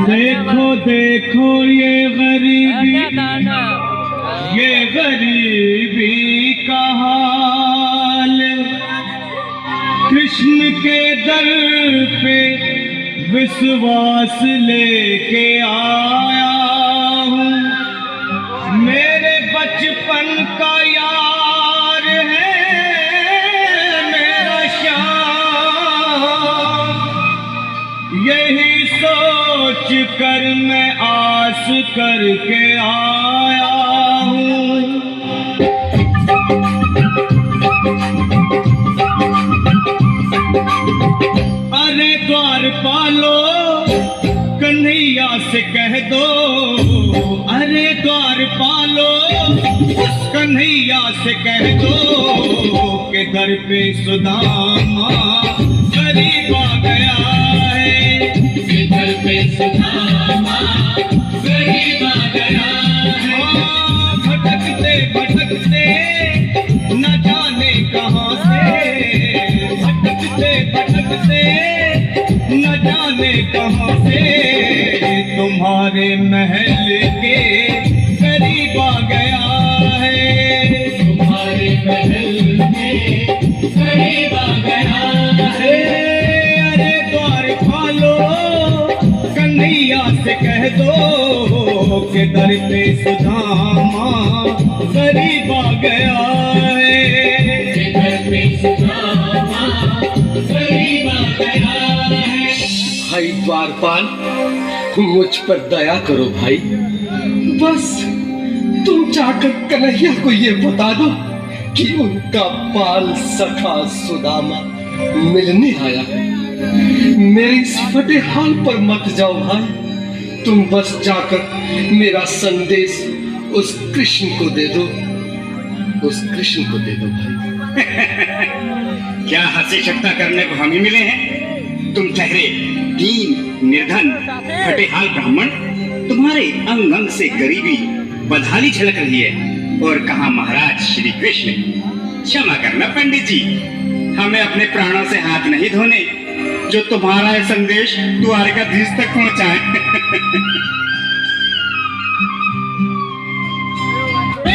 देखो देखो ये गरीबी का हाल, कृष्ण के दर पे विश्वास लेके आया हूँ। मेरे बचपन का यार है मेरा श्याम, यही सोच कर मैं आस करके आया हूँ। अरे द्वारपालो कन्हैया से कह दो, अरे द्वारपालो कन्हैया से कह दो कि दर पे सुदामा गरीब आ गया है, कि दर पे सुदामा गरीब आ गया है। भटकते भटकते न जाने कहाँ से, भटकते भटकते न जाने कहाँ से तुम्हारे महल के करीब आ गया है, तुम्हारे महल के करीब आ गया है। अरे द्वारपालो कन्हैया से कह दो कि दर पे सुदामा गरीब आ गया है, कि दर पे सुदामा गरीब आ गया है। भाई द्वारपाल, मुझ पर दया करो भाई। बस तुम जाकर कन्हैया को ये बता दो कि उनका बाल सखा सुदामा मिलने आया है। मेरे इस फटे हाल पर मत जाओ भाई, तुम बस जाकर मेरा संदेश उस कृष्ण को दे दो, उस कृष्ण को दे दो भाई। क्या हंसी शक्ता करने को हम ही मिले हैं? तुम ठहरे दीन निर्धन फटेहाल ब्राह्मण, तुम्हारे अंग अंग से गरीबी बदहाली झलक रही है। और कहा महाराज श्री कृष्ण। क्षमा करना पंडित जी, हमें अपने प्राणों से हाथ नहीं धोने जो तुम्हारा यह संदेश द्वारकाधीश तक पहुंचाए।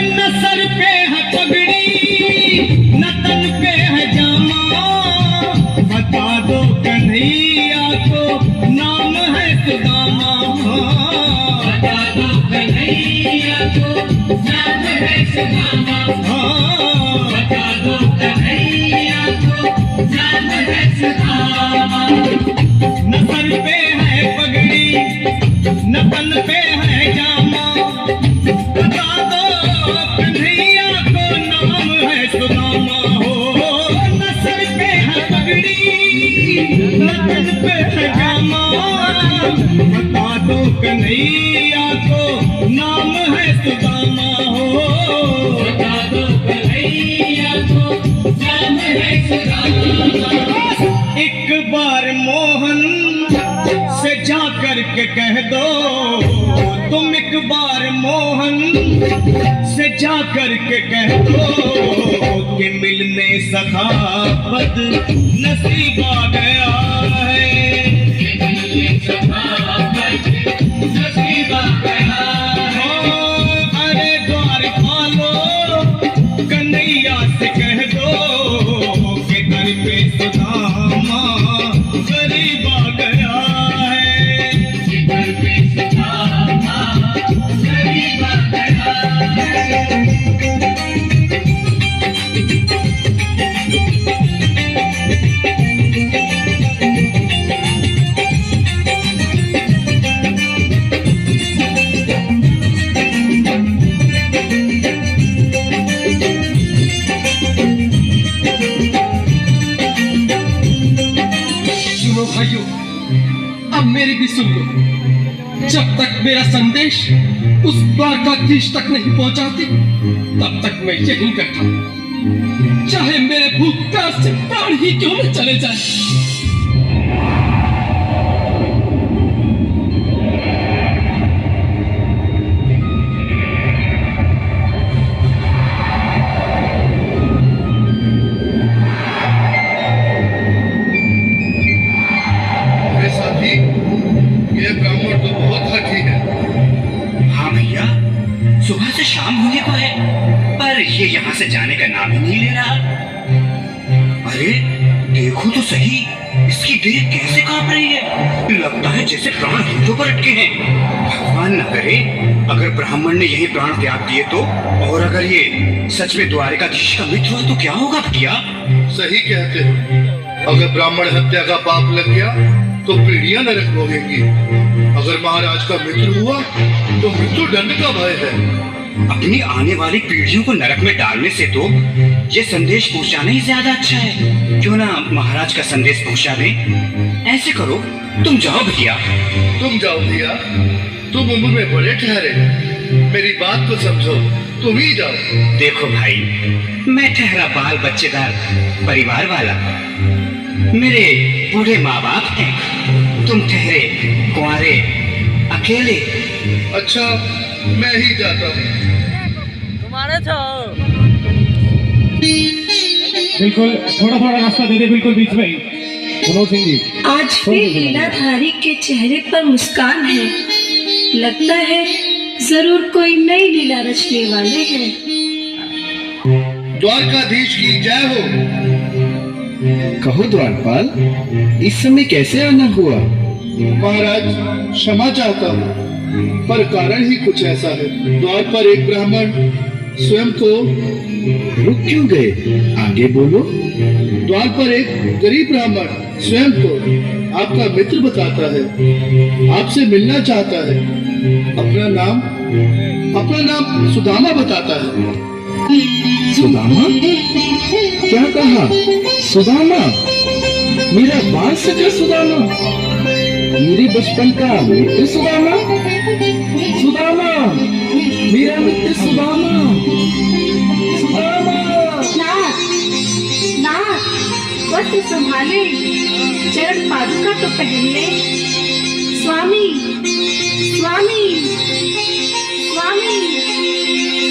न सर पे है पगड़ी न तन पे है जामा, बता दो कन्हैया को नाम है सुदामा, बता दो कन्हैया को नाम है सुदामा, बता दो कन्हैया को नाम है सुदामा। न सर पे है पगड़ी न तन पे है जामा, बता दो कन्हैया को नाम है सुदामा हो। न सर पे है पगड़ी न तन पे है जामा, बता दो कन्हैया को नाम है सुदामा हो, बता दो कन्हैया को नाम है सुदामा। एक बार मोहन से जा करके कह दो, तुम एक बार मोहन से जा करके कह दो कि मिलने सखा बद नसीब आ गया है, कि मिलने सखा बद नसीब आ गया है। अरे द्वारपालो कन्हैया से कह दो कि दर पे सुदामा गरीब आ गया है, कि दर पे सुदामा गरीब आ गया है। सुनो भाइयों, अब मेरी भी सुन लो। जब तक मेरा संदेश उस द्वारकाधीश तक नहीं पहुंचाती तब तक मैं यहीं बैठा, चाहे मेरे भूख प्यास से प्राण ही क्यों न चले जाए। से जाने का नाम ही नहीं ले रहा। अरे देखो तो सही, इसकी देह कैसे कांप रही है। लगता है जैसे प्राण होठों पर अटके हैं। भगवान न करे अगर ब्राह्मण ने यही प्राण त्याग दिए तो, और अगर ये सच में द्वारिकाधीश का मित्र हो तो क्या होगा भैया? सही कहते हो। अगर ब्राह्मण हत्या का पाप लग गया तो पीढ़ियां नरक भोगेंगी। अगर महाराज का मित्र हुआ तो मृत्यु दंड का भय है। अपनी आने वाली पीढ़ियों को नरक में डालने से तो ये संदेश पहुंचाना ही ज्यादा अच्छा है। क्यों ना महाराज का संदेश पहुंचा दें। ऐसे करो, तुम जाओ भैया। तुम जाओ भैया, तुम उम्र में बड़े ठहरे, मेरी बात को समझो, तुम ही जाओ। देखो भाई, मैं ठहरा बाल बच्चेदार परिवार वाला, मेरे बूढ़े माँ बाप हैं। तुम ठहरे कुंवारे अकेले। अच्छा, मैं ही जाता हूँ। बिल्कुल थोड़ा थोड़ा रास्ता दे दे, बिल्कुल बीच में ही। मनोज सिंह जी, आज फिर लीलाधारी के चेहरे पर मुस्कान है। लगता है जरूर कोई नई लीला रचने वाले हैं। द्वारकाधीश की जय हो। कहो द्वारपाल, इस समय कैसे आना हुआ? महाराज क्षमा चाहता हूँ, पर कारण ही कुछ ऐसा है। द्वार पर एक ब्राह्मण स्वयं को रुक क्यों गए? आगे बोलो। द्वार पर एक गरीब ब्राह्मण स्वयं को आपका मित्र बताता है, आपसे मिलना चाहता है। अपना नाम सुदामा बताता है। सुदामा? क्या कहा? सुदामा? मेरा बाल सका सुदामा? मेरे बचपन का मित्र सुदामा? सुदामा, मेरा मित्र सुदामा। सुदामा। नाथ, वस्त्र संभाले, चरण पादुका तो पहन ले। स्वामी, स्वामी, स्वामी,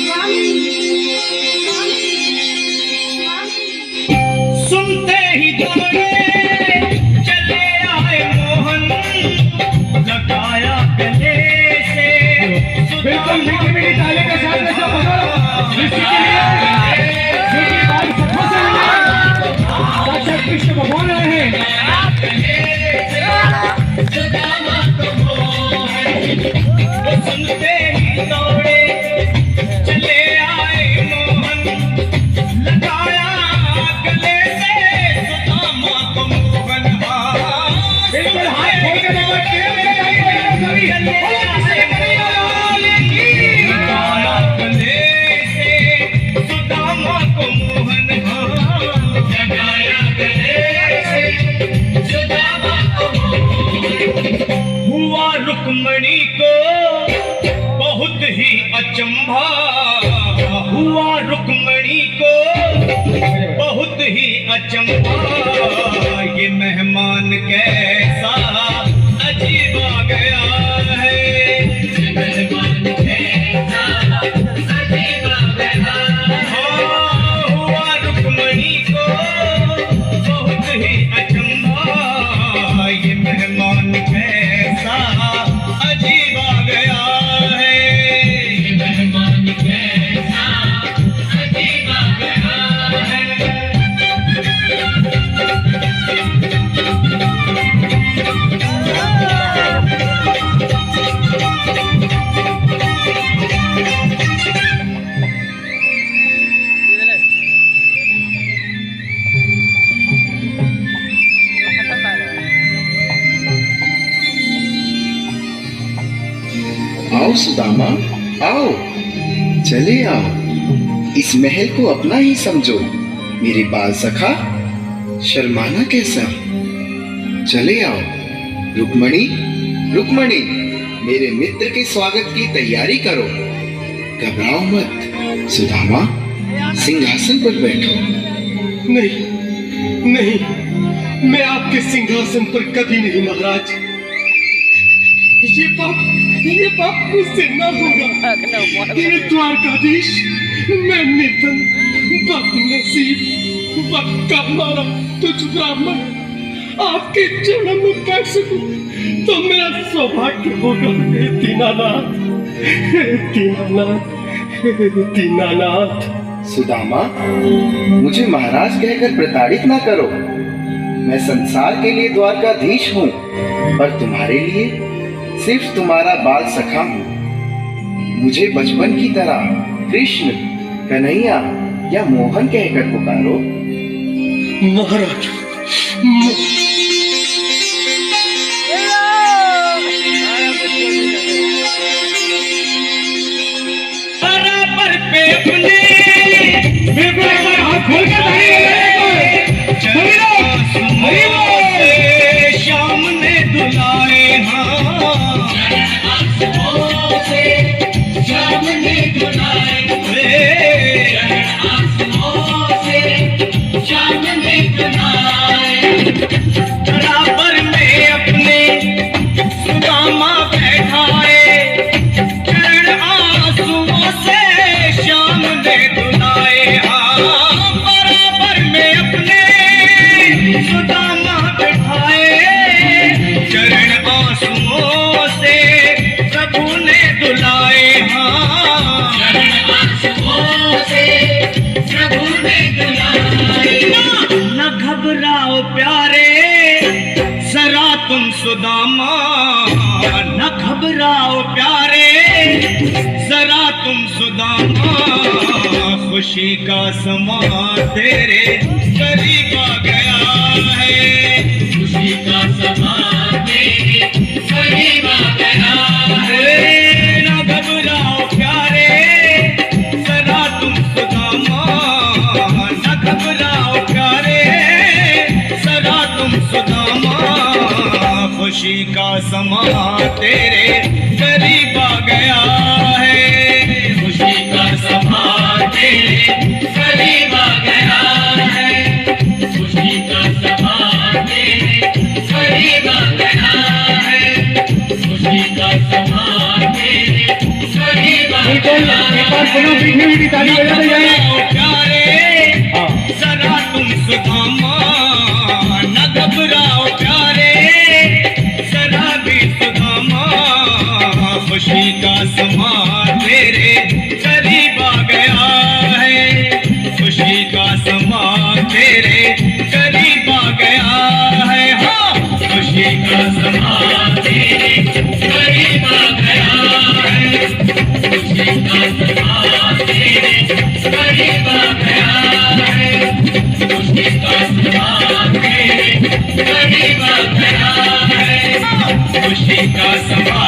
स्वामी, स्वामी। सुनते ही दौड़े चले आए मोहन, लगाया गले से। बिल्कुल मीठी मीठी ताली के साथ में सब इसी के लिए मीठी बात सबको से साक्षात कृष्ण भगवान आए हैं। सुनते ही दौड़े चले आए मोहन, लगाया गले से सुदामा को मोहन। बिल्कुल हाथ खोल के देखो, लगाया गले से सुदामा को मोहन। लगाया गले से सुदामा को मोहन। हुआ रुक्मणी को बहुत ही अचंभा, हुआ रुक्मणी को बहुत ही अचंभा। ये मेहमान कैसा अजीब आ गया है। ये मेहमान कैसा अजीब आ गया है। हुआ रुक्मणी को बहुत ही अचंभा। ये मेहमान कैसा अजीब आ गया है। ये मेहमान कैसा अजीब आ गया है। आओ सुदामा, आओ, चले आओ। इस महल को अपना ही समझो। मेरे बाल सखा, शर्माना कैसा? चले आओ। रुक्मणी, रुक्मणी, मेरे मित्र के स्वागत की तैयारी करो। घबराओ मत। सुदामा, सिंहासन पर बैठो। नहीं नहीं, मैं आपके सिंहासन पर कभी नहीं महाराज। ये पाप मुझसे न होगा। ये द्वारकाधीश, मैं निर्धन, बदनसीब, वक्त का मारा तुझ ब्राह्मण आपके चरणों में बैठ सकूं तो मेरा सौभाग्य होगा। हे दीनानाथ, हे दीनानाथ, हे दीनानाथ। सुदामा, मुझे महाराज कहकर प्रताड़ित ना करो। मैं संसार के लिए द्वारकाधीश हूँ, पर तुम्हारे लिए सिर्फ तुम्हारा बाल सखा हूँ। मुझे बचपन की तरह कृष्ण, कन्हैया या मोहन कहकर पुकारो। महाराज, बराबर पे अपने बिल्कुल एक बार हाथ खोल के ताली बजाएं से शाम ने दुलाए बराबर में अपने सुदामा बैठाए, चरण आंसुओं से शाम ने दुलाए। बराबर में अपने सुदामा बैठाए, चरण आंसुओं से प्रभु ने दुलाए। न घबराओ प्यारे जरा तुम सुदामा, न घबराओ प्यारे जरा तुम सुदामा। खुशी का समा तेरे करीब आ गया है, खुशी का समा तेरे करीब आ गया है। न घबराओ प्यारे जरा तुम सुदामा, न घबराओ प्यारे जरा तुम सुदामा। खुशी का समा तेरे करीब आ गया है, खुशी का समा तेरे करीब आ गया है, खुशी का समा तेरे करीब आ गया है, खुशी का समा तेरे करीब आ गया है। प्यारे जरा तुम सुदामा, न घबराओ प्यारे जरा भी सुदामा। खुशी का समा तेरे करीब आ गया है, खुशी का समा तेरे करीब आ गया है। हाँ, खुशी का समा तेरे करीब आ गया है, खुशी का समा तेरे करीब आ गया है, खुशी का समा तेरे करीब आ गया है, खुशी का समा